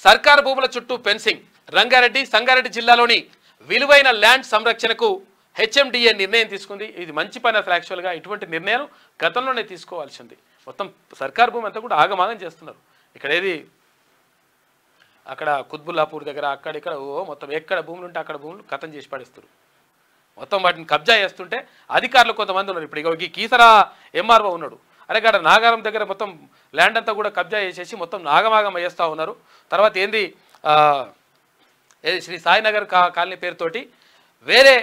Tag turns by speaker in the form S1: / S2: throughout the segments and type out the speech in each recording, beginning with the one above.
S1: సర్కారు భూముల చుట్టూ ఫెన్సింగ్. రంగారెడ్డి, సంగారెడ్డి జిల్లాలోని విలువైన ల్యాండ్ సంరక్షణకు హెచ్ఎండిఏ నిర్ణయం తీసుకుంది. ఇది మంచి పని అసలు. యాక్చువల్గా ఇటువంటి నిర్ణయం గతంలోనే తీసుకోవాల్సింది. మొత్తం సర్కారు భూమి అంతా కూడా ఆగమాగం చేస్తున్నారు. ఇక్కడ ఏది అక్కడ కుత్బుల్లాపూర్ దగ్గర అక్కడిక్కడ మొత్తం ఎక్కడ భూములు ఉంటే అక్కడ భూములు కథం చేసి పడేస్తారు. మొత్తం వాటిని కబ్జా చేస్తుంటే అధికారులు కొంతమంది ఉన్నారు. ఇప్పుడు ఈ కీసరా ఎంఆర్ఓ ఉన్నాడు. అరే కాడ నాగారం దగ్గర మొత్తం ల్యాండ్ అంతా కూడా కబ్జా చేసేసి మొత్తం నాగమాగం వేస్తూ ఉన్నారు. తర్వాత ఏంది శ్రీ సాయినగర్ కాలనీ పేరుతోటి వేరే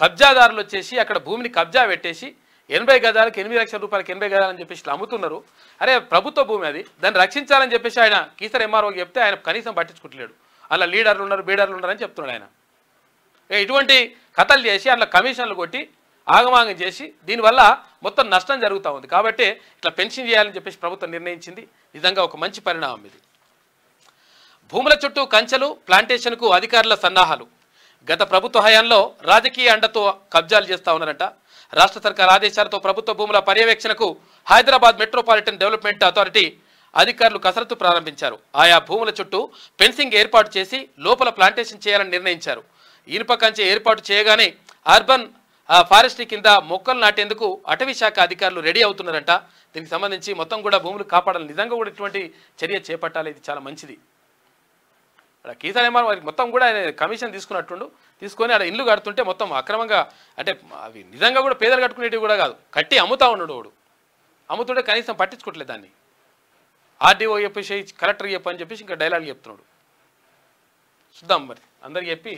S1: కబ్జాదారులు వచ్చేసి అక్కడ భూమిని కబ్జా పెట్టేసి 80 గజాలకు 8 లక్షల రూపాయలకి 80 గజాలని చెప్పేసి అమ్ముతున్నారు. అరే ప్రభుత్వ భూమి అది, దాన్ని రక్షించాలని చెప్పేసి ఆయన కీసర ఎంఆర్ఓకి చెప్తే ఆయన కనీసం పట్టించుకుంటలేడు. అలా లీడర్లు ఉన్నారు, బీడర్లు ఉన్నారని చెప్తున్నాడు ఆయన. ఇటువంటి కథలు చేసి అట్లా కమిషన్లు కొట్టి ఆగమాగం చేసి దీనివల్ల మొత్తం నష్టం జరుగుతూ ఉంది. కాబట్టి ఇట్లా పెన్షన్ చేయాలని చెప్పేసి ప్రభుత్వం నిర్ణయించింది. నిజంగా ఒక మంచి పరిణామం ఇది. భూముల చుట్టూ కంచెలు, ప్లాంటేషన్కు అధికారుల సన్నాహాలు. గత ప్రభుత్వ హయాంలో రాజకీయ అండతో కబ్జాలు చేస్తూ ఉన్నారంట. రాష్ట్ర సర్కార్ ఆదేశాలతో ప్రభుత్వ భూముల పర్యవేక్షణకు హైదరాబాద్ మెట్రోపాలిటన్ డెవలప్మెంట్ అథారిటీ అధికారులు కసరత్తు ప్రారంభించారు. ఆయా భూముల చుట్టూ ఫెన్సింగ్ ఏర్పాటు చేసి లోపల ప్లాంటేషన్ చేయాలని నిర్ణయించారు. ఇనుప కంచె ఏర్పాటు చేయగానే అర్బన్ ఫారెస్ట్రీ కింద మొక్కలు నాటేందుకు అటవీ శాఖ అధికారులు రెడీ అవుతున్నారంట. దీనికి సంబంధించి మొత్తం కూడా భూములు కాపాడాలి. నిజంగా కూడా ఇటువంటి చర్య చేపట్టాలి. ఇది చాలా మంచిది. అక్కడ కీసర ఎంఆర్ఓ వారికి మొత్తం కూడా ఆయన కమిషన్ తీసుకున్నట్టుండు. తీసుకొని అక్కడ ఇల్లు కడుతుంటే మొత్తం అక్రమంగా, అంటే అవి నిజంగా కూడా పేదలు కట్టుకునేటివి కూడా కాదు, కట్టి అమ్ముతా ఉన్నాడు వాడు. అమ్ముతుంటే కనీసం పట్టించుకోవట్లేదు దాన్ని. ఆర్డీఓ చెప్పేసి కలెక్టర్ చెప్పని చెప్పేసి ఇంకా డైలాగ్ చెప్తున్నాడు. చూద్దాం మరి అందరికి చెప్పి